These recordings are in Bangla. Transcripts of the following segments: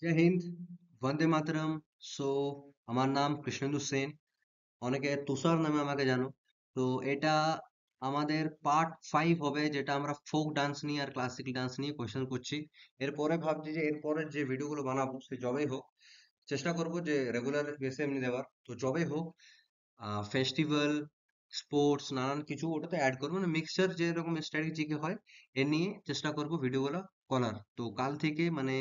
জয় হিন্দ, বন্দে মাতরম। সো আমার নাম কৃষ্ণেন্দু সেন, অনেকে তুষার নামে আমাকে জানো। তো এটা আমাদের পার্ট 5 হবে, যেটা আমরা ফোক ডান্স নিয়ে আর ক্লাসিক্যাল ডান্স নিয়ে কোয়েশ্চেন করছি। এরপরে ভাবছি যে এরপরে যে ভিডিওগুলো বানাবো সে জবেই হোক, চেষ্টা করব যে রেগুলার বেসে এমনি দেওয়ার। তো জবেই হোক, ফেস্টিভ্যাল, স্পোর্টস, নানান কিছু ওটাতে অ্যাড করবো, মানে মিক্সচার যেরকম স্ট্র্যাটেজিকে হয় এ নিয়ে চেষ্টা করব ভিডিওগুলো করার। তো কাল থেকে মানে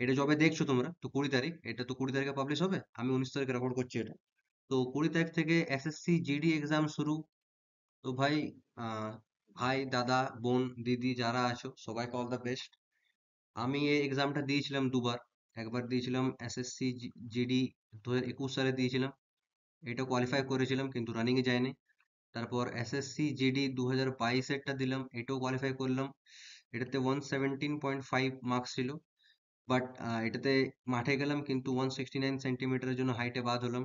এটা যবে দেখছো তোমরা, তো 20 তারিখ, এটা তো 20 তারিখে পাবলিশ হবে, আমি 19 তারিখে রেকর্ড করছি এটা। তো 20 তারিখ থেকে এসএসসি জিডি এক্সাম শুরু। তো ভাই, আহ, ভাই দাদা বোন দিদি যারা আছো সবাইকে অল দ্য বেস্ট। আমি এই এক্সামটা দিয়েছিলাম দুবার। একবার দিয়েছিলাম এসএসসি জিডি 2021 সালে দিয়েছিলাম, এটা কোয়ালিফাই করেছিলাম কিন্তু রানিং এ যায়নি। তারপর এসএসসি জিডি 2022-এরটা দিলাম, এটাও কোয়ালিফাই করলাম। এটাতে 117.5 মার্কস ছিল, বাট এটাতে মাঠে গেলাম কিন্তু 169 সেন্টিমিটারের জন্য হাইটে বাদ হলাম,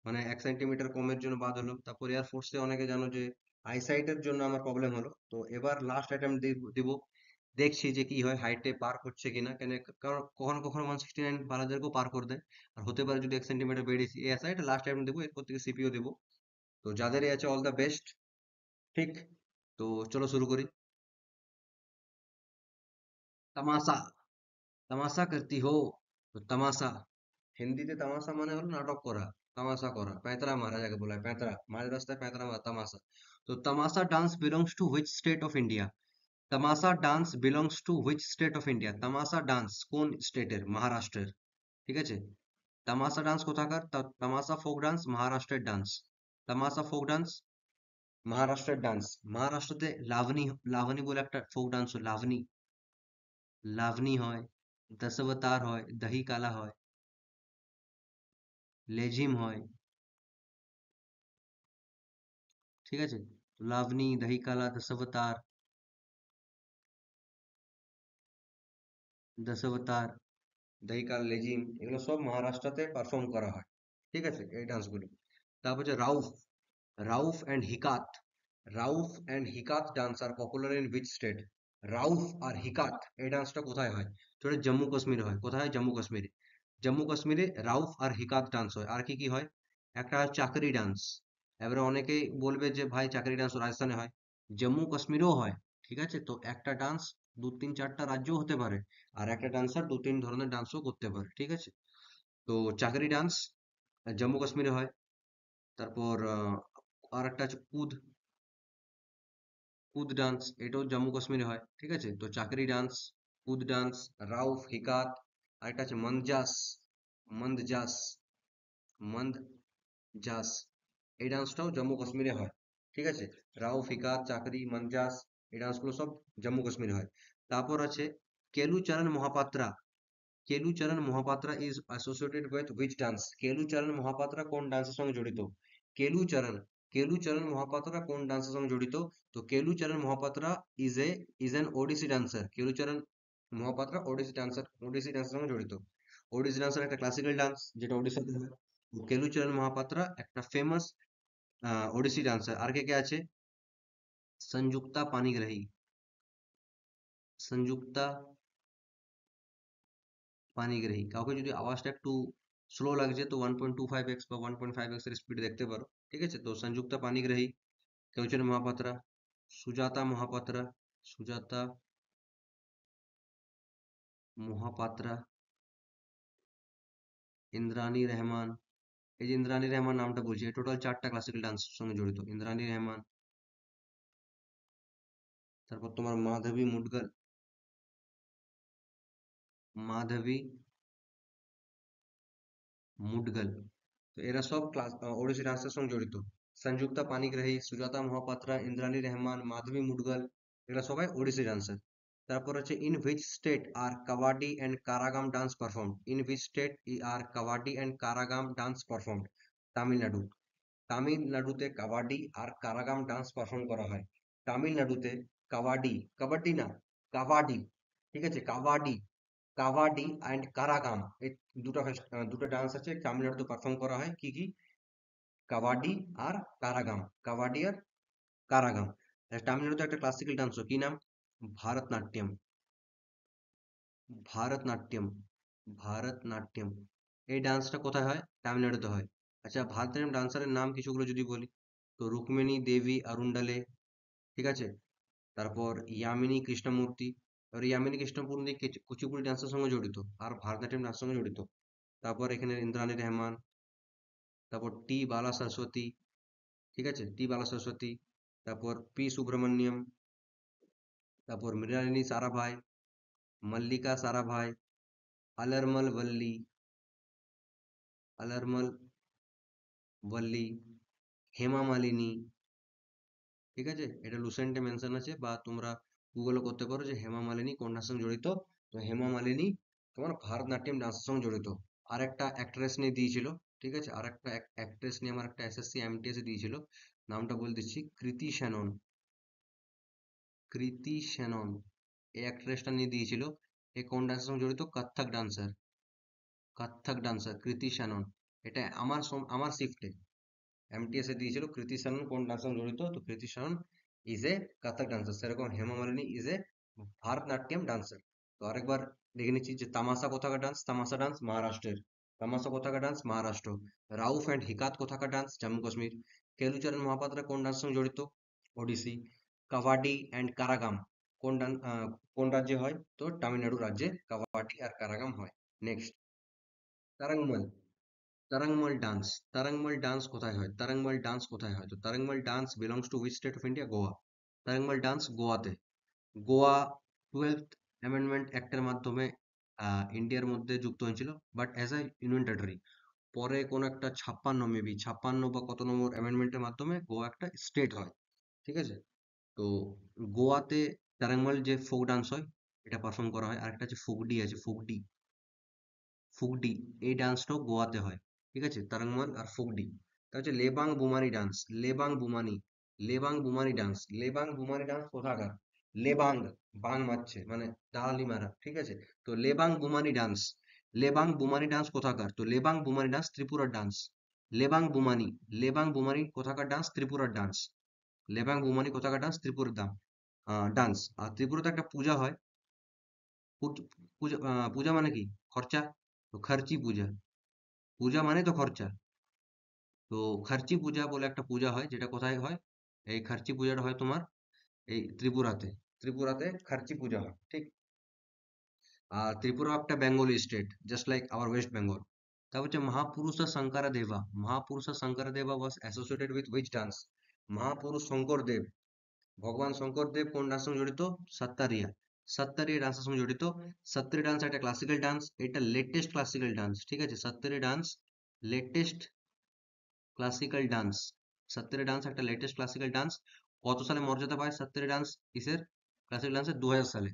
মানে 1 সেন্টিমিটার কমের জন্য বাদ হলাম। তারপর এয়ার ফোর্সে অনেকে জানো যে আইসাইটের জন্য আমার প্রবলেম হলো। তো এবার লাস্ট অ্যাটেম্প দিব, দেখছি যে কি হয়, হাইটে পার করছে কিনা। কেন, কারণ কখনো কখনো 169 বালাদেরকেও পার করে দেয়, আর হতে পারে যদি 1 সেন্টিমিটার বেড়েছি। এই আশায় লাস্ট অ্যাটেম্প দেবো, এরপর থেকে সিপিও দেবো। তো যাদের এই আছে অল দ্য বেস্ট। ঠিক, তো চলো শুরু করি। তামাশা, তামাশা করতি হো? তো তামাশা, হিন্দিতে তামাশা মানে হলো নাটক করা, তামাশা করা, প্যাঁতরা মারা যাকে বলা হয়, প্যাঁতরা মাঝ রাস্তায় প্যাঁতরা মারা, তামাশা। তো Tamasha dance belongs to which state of India? Tamasha dance belongs to which state of India? Tamasha dance কোন স্টেটের? মহারাষ্ট্রের। ঠিক আছে। তামাশা ডান্স কোথাকার? তামাশা ফোক ডান্স মহারাষ্ট্রের ডান্স। তামাশা ফোক ডান্স মহারাষ্ট্রের ডান্স। মহারাষ্ট্রতে লাভনি, লাভনি বলে একটা ফোক ডান্স হয়, লাভনি। লাভনি হয়, দশাবতার হয়, দহি কালা হয়, লেঝিম হয়। ঠিক আছে। লাভনি, দহি কালা, দশাবতার, দশাবতার, দহি কালা, লেজিম, এগুলো সব মহারাষ্ট্রতে পারফর্ম করা হয়। ঠিক আছে, এই ডান্সগুলো। তারপর হচ্ছে Rauf, Rauf and Hikat. Rauf and Hikat dance are popular in which state? Rauf আর হিকাত এই ডান্সটা কোথায় হয়? তো এটা জম্মু কাশ্মীরে হয়। কোথায় হয়? জম্মু কাশ্মীরে। জম্মু কাশ্মীরে রাউফ আর হিকাত ডান্স হয়। আর কি কি হয়? একটা হয় চাকরি ডান্স। এবারে অনেকেই বলবে যে ভাই চাকরি ডান্স রাজস্থানে হয়, জম্মু কাশ্মীরেও হয়। ঠিক আছে, তো একটা ডান্স দু তিন চারটা রাজ্যও হতে পারে, আর একটা ডান্সার দু তিন ধরনের ডান্সও করতে পারে। ঠিক আছে। তো চাকরি ডান্স জম্মু কাশ্মীরে হয়। তারপর আর একটা আছে কুদ, কুদ ডান্স, এটাও জম্মু কাশ্মীরে হয়। ঠিক আছে, তো চাকরি ডান্স, কুদ ডান্স, রাউফ, হিকাত। আর একটা আছে মন্দজাস, মন্দজাস, মন্দজাস, এই ডান্সটাও জম্মু কাশ্মীরে হয়। ঠিক আছে, রাউফ, হিকাত, চাকরি, মন্দজাস, এই ডান্সগুলো সব জম্মু কাশ্মীরে হয়। তারপর আছে Kelucharan Mohapatra. Kelucharan Mohapatra is associated with which dance? Kelucharan Mohapatra কোন ডান্সের সঙ্গে জড়িত? কেলুচরণ, কেলুচরণ মহাপাত্রা কোন ডান্সের সঙ্গে জড়িত? তো Kelucharan Mohapatra is an Odissi dancer. Kelucharan Mohapatra Odissi dancer, Odissi ডান্সের সঙ্গে জড়িত। ওডিসি ডান্সার একটা ক্লাসিক্যাল ডান্স যেটা ওডিশাতে হয়। কেলুচরণ মহাপাত্রা একটা ফেমাস ওডিসি ডান্সার। আর কে কে আছে? संयुक्ता पानिग्राही, संयुक्ता পানিগ্রাহী। কাউকে যদি আওয়াজটা একটু স্লো লাগছে তো 1.25x বা 1.5x এর স্পিড দেখতে পারো। ঠিক আছে, তো সংযুক্তা পানিগ্রাহী, কেউচন মহাপাত্রা, সুজাতা মহাপাত্রা, সুজাতা মহাপাত্রা, ইন্দ্রাণী রহমান। এই যে ইন্দ্রাণী রহমান নামটা বলছি, টোটাল 4টা ক্লাসিক্যাল ডান্সের সঙ্গে জড়িত। ইন্দ্রাণী রহমান, তারপর তোমার মাধবী মুডগল, মাধবী মুডগল। তো এরা সব ক্লাস ওড়িশি ডান্সের সঙ্গে জড়িত। সংযুক্তা পানিগ্রাহী, সুজাতা মহাপাত্রা, ইন্দ্রাণী রহমান, মাধবী মুডগল, এরা সবাই ওড়িশি ডান্সার। তারপর হচ্ছে in which state are Kavadi and Karagam dance perform? In which state are Kavadi and Karagam dance perform? Tamil Nadu. তামিলনাড়ুতে কাবাডি আর কারাগাম ডান্স পারফর্ম করা হয়। তামিলনাড়ুতে কাবাডি, কাবাডি না, কাবাডি। ঠিক আছে, কাবাডি, কাবাডি অ্যান্ড কারাগাম, এই দুটো ডান্স আছে তামিলনাড়ুতে পারফর্ম করা হয়। কি কি? কাবাডি আর কারাগাম, কাবাডি আর কারাগাম। আর তামিলনাড়ুতে একটা ক্লাসিক্যাল ডান্স, কি নাম? ভারতনাট্যম, ভারতনাট্যম। ভারতনাট্যম, এই ডান্সটা কোথায় হয়? তামিলনাড়ুতে হয়। আচ্ছা, ভারতনাট্যম ডান্সারের নাম কিছুগুলো যদি বলি, তো রুক্মিণী দেবী অরুন্ডালে, ঠিক আছে? তারপর ইয়ামিনী কৃষ্ণমূর্তি। এবার ইয়ামিনী কৃষ্ণমূর্তি কুচিপুড়ি ডান্সের সঙ্গে জড়িত আর ভারতনাট্যম ডান্সের সঙ্গে জড়িত। তারপর এখানে ইন্দ্রাণী রহমান, তারপর টি বালা সরস্বতী, ঠিক আছে, টি বালা সরস্বতী, তারপর পি সুব্রমণ্যম, তারপর মৃণালিনী সারাভাই, মল্লিকা সারাভাই, আলারমল বল্লী, আলারমল বল্লী, হেমা মালিনী, ঠিক আছে? এটা লুসেন্টে মেনশন আছে, বা তোমরা গুগলও করতে পারো যে হেমা মালিনী কোনটার সঙ্গে জড়িত। তো হেমা মালিনী তোমার ভারতনাট্যম ডান্সের সঙ্গে জড়িত। আর একটা অ্যাক্ট্রেস নিয়ে দিয়েছিল, ঠিক আছে, আর একটা অ্যাক্ট্রেস নিয়ে আমার একটা এসএসসি এমটিএস দিয়েছিল, নামটা বলে দিচ্ছি, কৃতি শ্যানন। কৃতি শ্যানন, এই অ্যাক্ট্রেসটা নিয়ে দিয়েছিল। এ কোন ডান্সের সঙ্গে জড়িত? কত্থক ডান্সার। কত্থক ডান্সার কৃতি শ্যানন। এটা আমার শিফটে এমটিএস এ দিয়েছিল কৃতি শ্যানন কোন ডান্সের সঙ্গে জড়িত। তো Kriti Sanon is a Kathak dancer, সেরকম Hema Malini is a Bharatanatyam dancer. তো আরেকবার দেখে নিচ্ছি যে তামাশা কোথাকার ডান্স? তামাশা ডান্স মহারাষ্ট্রের। তামাশা কোথাকার ডান্স? মহারাষ্ট্র। রাউফ অ্যান্ড হিকাত কোথাকার ডান্স? জম্মু কাশ্মীর। কেলুচরণ মহাপাত্র কোন ডান্সের সঙ্গে জড়িত? ওডিসি। কাভাডি অ্যান্ড কারাগাম কোন কোন রাজ্যে হয়? তো তামিলনাড়ু রাজ্যে কাভাডি আর কারাগাম হয়। Next, Tarangamel. Tarangamel dance. Tarangamel dance কোথায় হয়? তারাঙ্গমল ডান্স কোথায় হয়? তো Tarangamel dance belongs to which state of India? Goa. Tarangamel dance গোয়াতে। গোয়া 12th অ্যামেন্ডমেন্ট অ্যাক্টের মাধ্যমে ইন্ডিয়ার মধ্যে যুক্ত হয়েছিল, but as a union territory. পরে কোন একটা 56 মেবি 56 বা কত নম্বর অ্যামেন্ডমেন্টের মাধ্যমে গোয়া একটা স্টেট হয়, ঠিক আছে? তো গোয়াতে তারাঙ্গমল যে ফোক ডান্স হয় এটা পারফর্ম করা হয়। আর একটা আছে ফুগডি, আছে ফুগডি। ফুগডি, এই ডান্সটাও গোয়াতে হয়, ঠিক আছে, তারাঙ্গমল আর ফুগডি। তা হচ্ছে Lebang Boomani dance. Lebang Boomani, Lebang Boomani dance. Lebang Boomani dance কোথাকার? লেবাং, বাং মারছে মানে দালালি মারা, ঠিক আছে? তো লেবাং বুমানি ডান্স, লেবাং বুমানি ডান্স কোথাকার? তো লেবাং বুমানি ডান্স ত্রিপুরার ডান্স। লেবাং বুমানি, লেবাং বুমানি কোথাকার ডান্স? ত্রিপুরার ডান্স। লেবাং বুমানি কোথাকার ডান্স? ত্রিপুরার ডান্স। আর ত্রিপুরাতে একটা পূজা হয়। পূজা, পূজা মানে কি? খরচা। তো খরচি পূজা। পূজা মানে তো খরচা। তো খার্চি পূজা বলে একটা পূজা হয়, যেটা কোথায় হয়? এই খার্চি পূজাটা হয় তোমার এই ত্রিপুরাতে। ত্রিপুরাতে খার্চি পূজা হয়, ঠিক। আর ত্রিপুরা একটা Bengali state, just like our West Bengal. তারপর হচ্ছে মহাপুরুষ শঙ্কর দেবা। মহাপুরুষ শঙ্কর দেবা was associated with which dance? মহাপুরুষ শঙ্কর দেব, ভগবান শঙ্কর দেব কোন ডান্সের সঙ্গে জড়িত? সত্তারিয়া। সত্তারিয়া ডান্সের সঙ্গে জড়িত। সত্তারি ডান্স একটা ক্লাসিক্যাল ডান্স, এটা লেটেস্ট ক্লাসিক্যাল ডান্স, ঠিক আছে? Sattriya dance latest classical dance. Sattriya dance একটা লেটেস্ট ক্লাসিক্যাল ডান্স। কত সালে মর্যাদা পায় সত্তরে ডান্স? কিসের? ক্লাসিক্যাল ডান্সের 2000 সালে।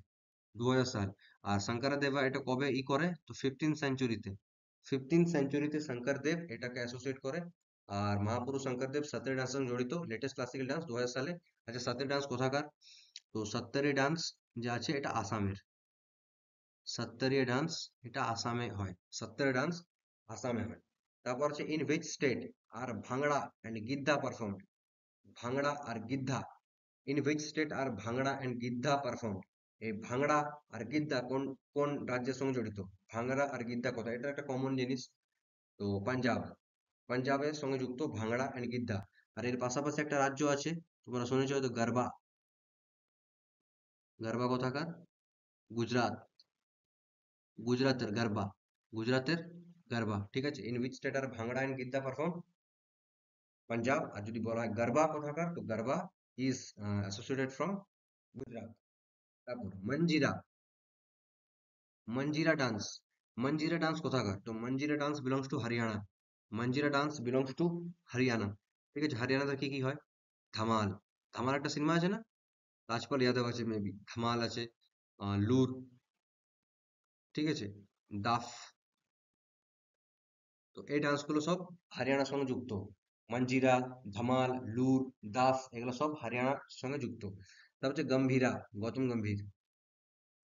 2000 সাল। আর শঙ্কর দেবা এটা কবে করে? তো 15th সেঞ্চুরিতে। 15th সেঞ্চুরিতে শঙ্কর দেব এটাকে অ্যাসোসিয়েট করে। আর মহাপুরুষ শঙ্কর দেব সত্তরে ডান্সের সঙ্গে জড়িত, লেটেস্ট ক্লাসিক্যাল ডান্স 2000 সালে। আচ্ছা, সত্তরে ডান্স কোথাকার? তো সত্তরে ডান্স যে আছে এটা আসামের। সত্তরিয়া ডান্স এটা আসামে হয়। সত্তরে ডান্স আসামে হয়। তারপর হচ্ছে ইন হুইচ স্টেট আর ভাংড়া অ্যান্ড গিদ্ধা পারফর্ম? ভাংড়া আর Giddha, in which state are ভাংড়া অ্যান্ড গিদ্ধা পারফর্ম? এই ভাংড়া আর গিদ্ধা কোন কোন রাজ্যের সঙ্গে জড়িত? ভাংড়া আর গিদ্ধা কোথায়? এটা একটা কমন জিনিস। তো পাঞ্জাব। পাঞ্জাবের সঙ্গে যুক্ত ভাংড়া অ্যান্ড গিদ্ধা। আর এর পাশাপাশি একটা রাজ্য আছে, তোমরা শুনেছো হয়তো, গারবা। গারবা কোথাকার? গুজরাট। গুজরাতের গারবা। গুজরাতের গারবা, ঠিক আছে। ইন হুইচ স্টেট আর ভাংড়া অ্যান্ড গিদ্ধা পারফর্ম? পাঞ্জাব। আর যদি বলা হয় গারবা কোথাকার, তো garba is associated from Gujarat. তারপর মঞ্জিরা। মঞ্জিরা ডান্স। মঞ্জিরা ডান্স কোথাকার? তো Manjira dance belongs to Haryana. Manjira dance belongs to Haryana, ঠিক আছে। হরিয়ানাতে কি কি হয়? ধামাল। ধামাল একটা সিনেমা আছে না? রাজপাল যাদব আছে মেবি, ধামাল আছে, লুর, ঠিক আছে, দাফ। তো এই ডান্সগুলো সব হরিয়ানার সঙ্গে যুক্ত। মঞ্জিরা, ধামাল, লুর, দাফ এগুলো সব হরিয়ানার সঙ্গে যুক্ত। তারপর হচ্ছে Gambhira. Gautam Gambhir.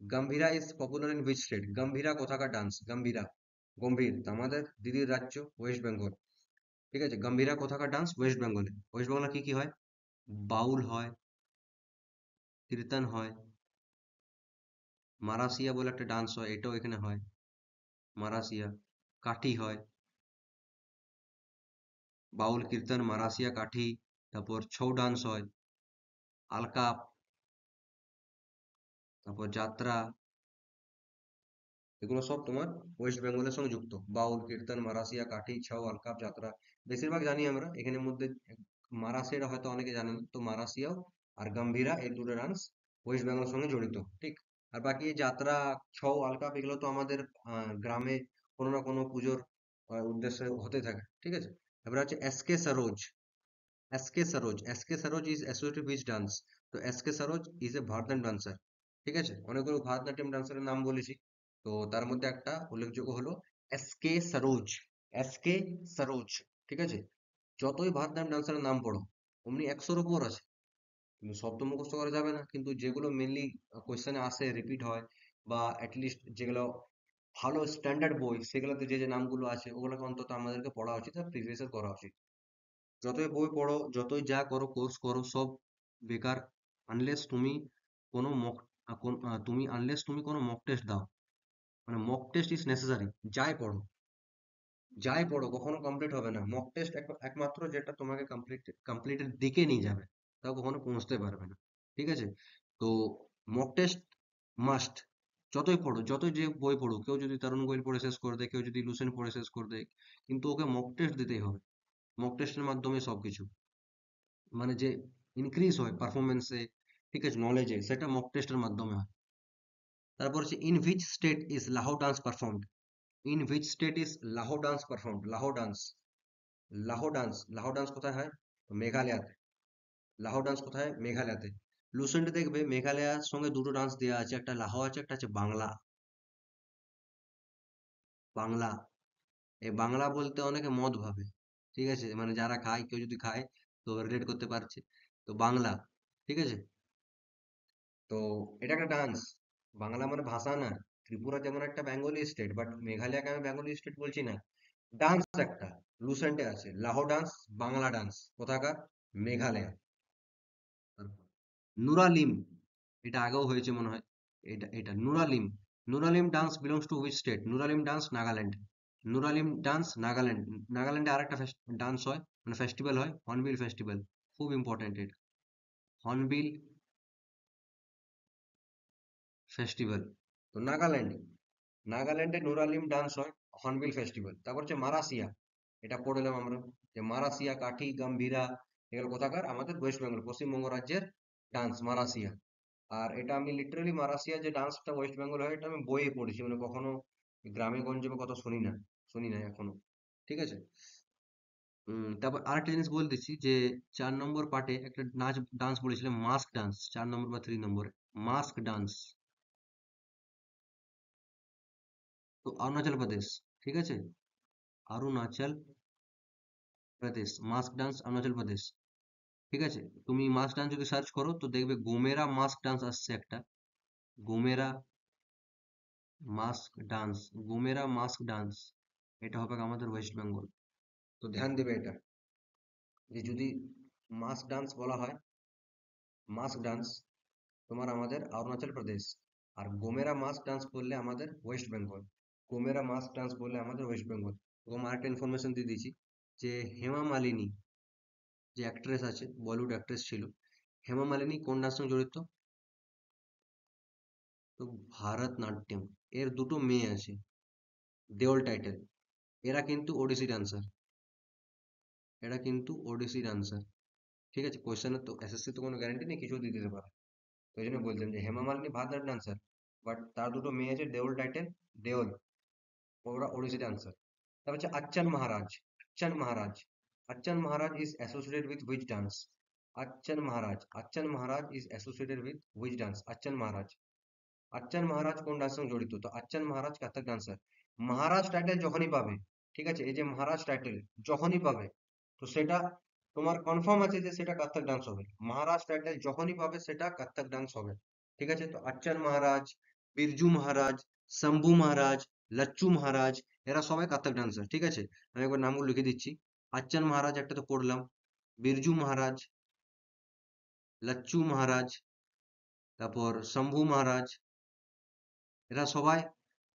Gambhira is popular in which state? Gambhira কোথাকার ডান্স? গম্ভীরা, গম্ভীর তো আমাদের দিদির রাজ্য ওয়েস্ট বেঙ্গল, ঠিক আছে। গম্ভীরা কোথাকার ডান্স? ওয়েস্ট বেঙ্গলে। ওয়েস্ট বেঙ্গলে কি কি হয়? বাউল হয়, কীর্তন হয়, মারাসিয়া বলে একটা ডান্স হয়, এটাও এখানে হয়। মারাসিয়া। কাঠি হয়, বাউল, কীর্তন, মারাসিয়া, কাঠি। তারপর ছৌ ডান্স হয়, আলকাপ, তারপর যাত্রা। এগুলো সব তোমার ওয়েস্ট বেঙ্গলের সঙ্গে যুক্ত। বাউল, কীর্তন, মারাসিয়া, কাঠি, ছৌ, আলকাপ, যাত্রা। বেশিরভাগ জানি আমরা। এখানের মধ্যে মারাসিয়াটা হয়তো অনেকে জানেন, তো মারাসিয়াও আর গম্ভীরা এই দুটো ডান্স ওয়েস্ট বেঙ্গলের সঙ্গে জড়িত, ঠিক। আর বাকি এই যাত্রা, ছৌ, আলকাপ এগুলো তো আমাদের গ্রামে কোনো না কোনো পুজোর উদ্দেশ্যে হতে থাকে, ঠিক আছে। এবার হচ্ছে SK Saroj. SK Saroj, SK Saroj is associated with dance. তো SK Saroj is a Bharatanatyam dancer, ঠিক আছে। অনেকগুলো ভারতনাট্যম ডান্সারের নাম বলেছি, তো তার মধ্যে একটা উল্লেখযোগ্য হলো এসকে সরোজ। এসকে সরোজ, ঠিক আছে। যতই ভারতনাট্যম ডান্সারের নাম পড়ো, অমনি 100-র উপর আছে, কিন্তু সব তো মুখস্থ করা যাবে না, কিন্তু যেগুলো মেনলি কোয়েশ্চেনে আসে, রিপিট হয়, বা অ্যাটলিস্ট যেগুলো ভালো স্ট্যান্ডার্ড বই, সেগুলোতে যে যে নামগুলো আছে ওগুলোকে অন্তত আমাদেরকে পড়া উচিত আর প্রিভিয়াস করা উচিত। যতই বই পড়ো, যতই যা করো, কোর্স করো, সব বেকার। আনলেস তুমি কোনো মক তুমি আনলেস তুমি কোনো মক টেস্ট দাও, মানে মক টেস্ট ইজ নেসেসারি। যাই পড়ো, যাই পড়ো, কখনো কমপ্লিট হবে না। মক টেস্ট একমাত্র যেটা তোমাকে কমপ্লিটের দিকে নিয়ে যাবে, তাও কখনো পৌঁছতে পারবে না, ঠিক আছে। তো মক টেস্ট মাস্ট। যতই পড়ো, যতই যে বই পড়ো, কেউ যদি তরুণ গোয়েল পড়ে শেষ করে দেয়, কেউ যদি লুসেন্ট পড়ে শেষ করে দেয়, কিন্তু ওকে মক টেস্ট দিতেই হবে। মক টেস্টের মাধ্যমে সবকিছু, মানে যে ইনক্রিজ হয় পারফরমেন্সে, ঠিক আছে, নলেজে, সেটা মক টেস্টের মাধ্যমে হয়। তারপর হচ্ছে in which state is Laho dance performed. In which state is Laho dance performed. Laho dance, Laho dance, Laho dance কোথায় হয়? মেঘালয়াতে। লাহো ডান্স কোথায়? মেঘালয়াতে। লুসেন্ট দেখবে মেঘালয়ার সঙ্গে দুটো ডান্স দেওয়া আছে, একটা লাহো আছে, একটা আছে বাংলা। বাংলা, এই বাংলা বলতে অনেকে মদ ভাবে, ঠিক আছে, মানে যারা খায়, কেউ যদি খায় তো রিলেট করতে পারছে। তো বাংলা, ঠিক আছে। তো এটা একটা ডান্স। বাংলা মানে ভাষা না। ত্রিপুরা যেমন একটা বেঙ্গলি স্টেট, বাট মেঘালয়কে আমি বেঙ্গলি স্টেট বলছি না। ডান্স একটা লুসেন্টে আছে, লাহো ডান্স, বাংলা ডান্স, কোথাকার? মেঘালয়। নুরালিম, এটা আগেও হয়েছে মনে হয়। এটা Nuralim. Nuralim dance belongs to which state? Nuralim dance Nagaland. Nuralim dance Nagaland. নাগাল্যান্ডে আরেকটা ডান্স হয়, মানে ফেস্টিভ্যাল হয়, হর্নবিল ফেস্টিভ্যাল। খুব ইম্পর্টেন্ট এটা, হর্নবিল ফেস্টিভ্যাল। তো নাগাল্যান্ডে, নাগাল্যান্ডে নুরালিম ডান্স হয়, হর্নবিল ফেস্টিভ্যাল। তারপর হচ্ছে মারাসিয়া, এটা পড়লাম আমরা, যে মারাসিয়া, কাঠি, গম্ভীরা, এগুলো কোথাকার? আমাদের ওয়েস্ট বেঙ্গল, পশ্চিমবঙ্গ রাজ্যের ডান্স মারাসিয়া। আর এটা আমি লিটারালি মারাসিয়া যে ডান্সটা ওয়েস্ট বেঙ্গল হয়, এটা আমি বইয়ে পড়েছি, মানে কখনো গ্রামে গঞ্জে বা কথা শুনি না, শুনি না এখনো, ঠিক আছে। তারপর আরেকটা জিনিস বলে দিচ্ছি, যে 4 নম্বর পার্টে একটা নাচ ডান্স বলেছিলাম, মাস্ক ডান্স, 4 নম্বর বা 3 নম্বরে, মাস্ক ডান্স। তো অরুণাচল প্রদেশ, ঠিক আছে, অরুণাচল প্রদেশ, মাস্ক ডান্স, অরুণাচল প্রদেশ, ঠিক আছে। তুমি মাস্ক ডান্স যদি সার্চ করো তো দেখবে গোমেরা মাস্ক ডান্স আসছে একটা, গোমেরা মাস্ক ডান্স, গোমেরা মাস্ক ডান্স। এটা হবে আমাদের ওয়েস্ট বেঙ্গল। তো ধ্যান দেবে এটা, যে যদি মাস্ক ডান্স বলা হয়, মাস্ক ডান্স তোমার আমাদের অরুণাচল প্রদেশ। আর গোমেরা মাস্ক ডান্স বললে আমাদের West Bengal. Gomira mask dance বললে আমাদের ওয়েস্ট বেঙ্গল। এবং আরেকটা ইনফরমেশন দিয়ে দিচ্ছি, যে হেমা মালিনী, যে অ্যাক্ট্রেস আছে, বলিউড অ্যাক্ট্রেস ছিল, হেমা মালিনী কোন ডান্সের সঙ্গে জড়িত? তো ভারতনাট্যম। এর দুটো মেয়ে আছে, দেওল টাইটেল। এরা কিন্তু ওডিসি ডান্সার, এরা কিন্তু ওডিসি ডান্সার, ঠিক আছে। কোয়েশ্চেনের তো, এসএসসি তো কোনো গ্যারান্টি নেই কিছু দিয়ে দিতে পারে। তো এই জন্য বলছিলাম যে হেমা মালিনী ভারতনাট্যম ডান্সার, বাট তার দুটো মেয়ে আছে, দেওল টাইটেল, দেওল, ওরা ওড়িশি ডান্সার। তারপর হচ্ছে Achchan Maharaj. Achchan Maharaj, Achchan Maharaj is associated with which dance? Achchan Maharaj, Achchan Maharaj is associated with which dance? Achchan Maharaj, Achchan Maharaj কোন ডান্সের সঙ্গে জড়িত? তো আচ্চান মহারাজ কাথক ডান্সার। মহারাজ টাইটেল যখনই পাবে, ঠিক আছে, এই যে মহারাজ টাইটেল যখনই পাবে, তো সেটা তোমার কনফার্ম আছে যে সেটা কাথক ডান্স হবে। মহারাজ টাইটেল যখনই পাবে সেটা কাথক ডান্স হবে, ঠিক আছে। তো আচ্চান মহারাজ, বিরজু মহারাজ, শম্ভু মহারাজ, লচ্চু মহারাজ, এরা সবাই কাথক ডান্সার, ঠিক আছে। আমি একবার নামগুলো লিখে দিচ্ছি। আচ্চান মহারাজ একটা তো পড়লাম, বিরজু মহারাজ, লচ্চু মহারাজ, তারপর শম্ভু মহারাজ, এরা সবাই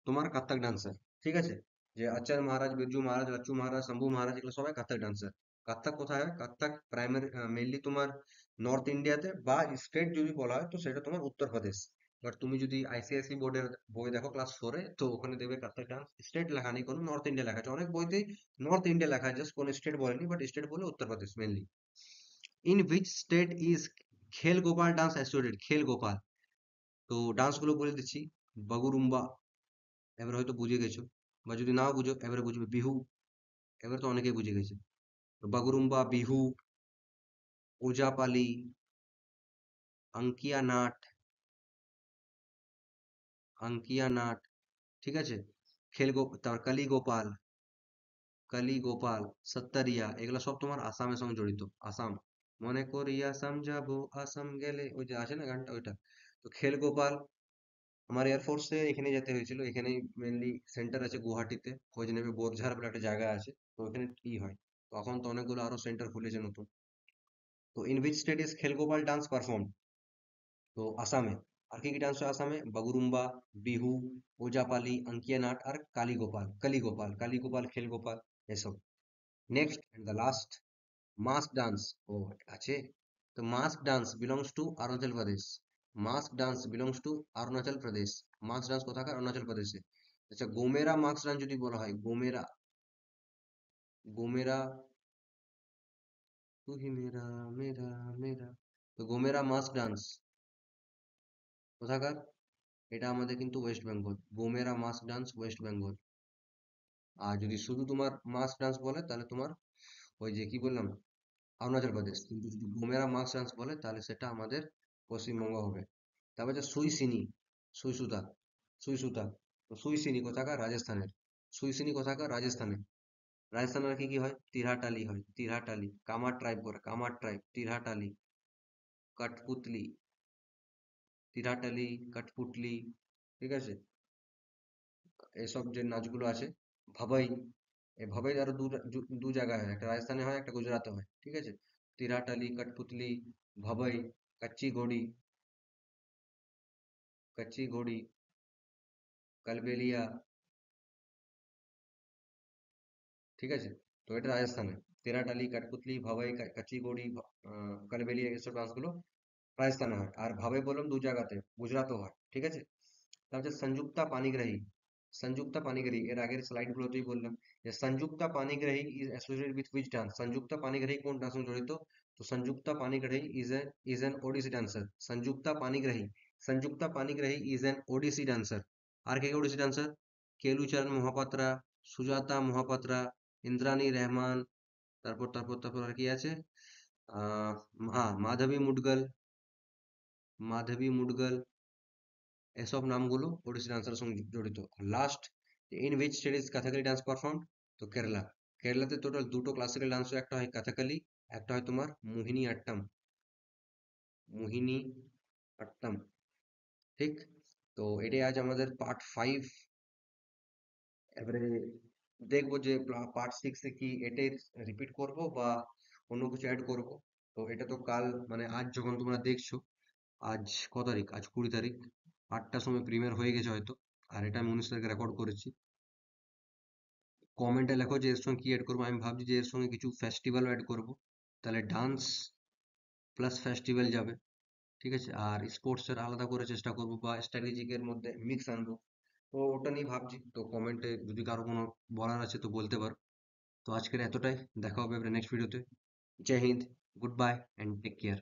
তোমার কাথক ডান্সার। ঠিক আছে? যে আচার্য মহারাজ, বিরজু মহারাজ, লাচ্ছু মহারাজ, শম্ভু মহারাজ, এগুলো সবাই কাথক ডান্সার। কাথক কোথায় হয়? কাথক প্রাইমারি মেইনলি তোমার নর্থ ইন্ডিয়াতে, বা স্টেট যদি বলা হয় তো সেটা তোমার উত্তরপ্রদেশ। বাট তুমি যদি আইসিআইসি বোর্ডের বই দেখো ক্লাস 4-এ, তো ওখানে দেখবে কাথক ডান্স স্টেট লেখা নেই, কোনো নর্থ ইন্ডিয়া লেখা আছে। অনেক বইতেই নর্থ ইন্ডিয়া লেখা আছে, জাস্ট কোনো স্টেট বলেনি, বাট স্টেট বলে Uttar Pradesh mainly. In which state is খেল গোপাল ডান্স অ্যাসোসিয়েটেড? খেল গোপাল। তো ডান্স গুলো বলে দিচ্ছি। বাগুরুম্বা, এবার হয়তো বুঝে গেছো, বা যদি নাও বুঝো এবারে বুঝবে। বিহু, এবার তো অনেকেই বুঝে গেছে। তো বাগুরুম্বা, বিহু, ওজাপালি, আঙ্কিয়া নাট, আঙ্কিয়া নাট, ঠিক আছে? তারপর কালী গোপাল, কালী গোপাল, সত্তরিয়া, এগুলো সব তোমার আসামের সঙ্গে জড়িত। আসাম, মনে করি আসাম যাবো, আসাম গেলে, ওই যে আছে না গানটা, ওইটা। তো খেল গোপাল আমার এয়ারফোর্সে এখানে যেতে হয়েছিল, এখানেই মেনলি সেন্টার আছে গুয়াহাটিতে, ওই যে নেমে বোরঝাড় বলে একটা জায়গা আছে, তো ওখানে কি হয়। তো এখন তো অনেকগুলো আরো সেন্টার খুলেছে নতুন। তো ইন হুইচ স্টেট ইজ খেল গোপাল ডান্স পারফর্ম? তো আসামে। আর কি কি ডান্স হয় আসামে? বাগুরুম্বা, বিহু, ওজাপালি, আঙ্কিয়া নাট, আর কালীগোপাল, কালীগোপাল, কালীগোপাল, খেল গোপাল, এসব। Next end the last, mask dance. ও আছে। তো mask dance belongs to Arunachal Pradesh. Mask dance belongs to Arunachal Pradesh. Mask dance কোথাকার? অরুণাচল প্রদেশে। আচ্ছা, গোমেরা মাস্ক ডান্স যদি বলা হয়, গোমেরা, গোমেরা, তু হি মেরা, মেরা, মেরা, তো গোমেরা মাস্ক ডান্স কোথাকার? এটা আমাদের কিন্তু West Bengal. Gomira mask dance, West Bengal. আর যদি শুধু তোমার মাস্ক ডান্স বলে তাহলে তোমার ওই যে কি বললাম, অরুণাচল প্রদেশ। কিন্তু যদি ঘুমেরা মাস্ক ডান্স বলে তাহলে সেটা আমাদের পশ্চিমবঙ্গ হবে। তারপর হচ্ছে সুই সিনি, সুই সুতা, সুই সুতা। তো সুই সিনি কোথাকার? রাজস্থানের। সুই সিনি কোথাকার? রাজস্থানে। রাজস্থানের কি কি হয়? তিরহাটালি হয়, তিরহাটালি। কামার ট্রাইব করে, কামার ট্রাইব, তিরহাটালি, কাঠপুতলি, তিরহাটালি, কাঠপুটলি, ঠিক আছে? এসব যে নাচগুলো আছে, ভাবাই, এই ভাবাই আরো দু জায়গায় হয়, একটা রাজস্থানে হয়, একটা গুজরাটে হয়, ঠিক আছে? তিরহাটালি, কাঠপুতলি, ভাবাই, কাচ্চি ঘোড়ি, कच्ची घोड़ी, কালবেলিয়া, ঠিক আছে? তো এটা রাজস্থানে। তেরাটালি, কাঠপুতলি, ভাওয়াই, কাচ্চি ঘোড়ি, কালবেলিয়া, এসব ডান্সগুলো রাজস্থানে হয়। আর ভাবে বললাম দু জায়গাতে, গুজরাটও হয়, ঠিক আছে? তারপর হচ্ছে সংযুক্তা পানিগ্রাহী। সংযুক্তা পানিগ্রাহী, এর আগের স্লাইড গুলোতেই বললাম যে Sanjukta Panigrahi is associated with which dance? Sanjukta Panigrahi কোন ডান্স সঙ্গে জড়িত? তো Sanjukta Panigrahi is an Odissi dancer. Sanjukta Panigrahi, Sanjukta Panigrahi is an Odissi dancer. আর কে কে ওডিসি ডান্সার? কেলুচরণ মহাপাত্রা, সুজাতা মহাপাত্রা, ইন্দ্রাণী রহমান, তারপর আর কি আছে? আহ হ্যাঁ, মাধবী মুডগল, মাধবী মুডগল, এসব নামগুলো ওড়িশি ডান্সারের সঙ্গে জড়িত। Last, in which state is Kathakali dance perform? তো কেরালা। কেরালাতে টোটাল দুটো ক্লাসিক্যাল ডান্স হয়, একটা হয় কাথাকলি, একটা হয় তোমার মোহিনী আট্টম, মোহিনী আট্টম, ঠিক? তো এটাই আজ আমাদের পার্ট 5। এবারে দেখবো যে পার্ট 6-এ কি এটাই রিপিট করব বা অন্য কিছু অ্যাড করব। তো এটা তো কাল, মানে আজ যখন তোমরা দেখছো, আজ কত তারিখ? আজ 20 তারিখ। 8টার সময় প্রিমিয়ার হয়ে গেছে হয়তো। আর এটা আমি 19 তারিখে রেকর্ড করেছি। কমেন্টে লেখো যে এর সঙ্গে কি অ্যাড করবো। আমি ভাবছি যে এর সঙ্গে কিছু ফেস্টিভ্যাল অ্যাড করব, তাহলে ডান্স প্লাস ফেস্টিভ্যাল যাবে, ঠিক আছে? আর স্পোর্টসের আলাদা করে চেষ্টা করব, বা স্ট্র্যাটেজিকের মধ্যে মিক্স আনবো। তো ওটা নিয়ে ভাবছি। তো কমেন্টে যদি কারো কোনো বলার আছে তো বলতে পারো। তো আজকের এতটাই, দেখা হবে এবারে নেক্সট ভিডিওতে। Jai Hind, good bye and take care.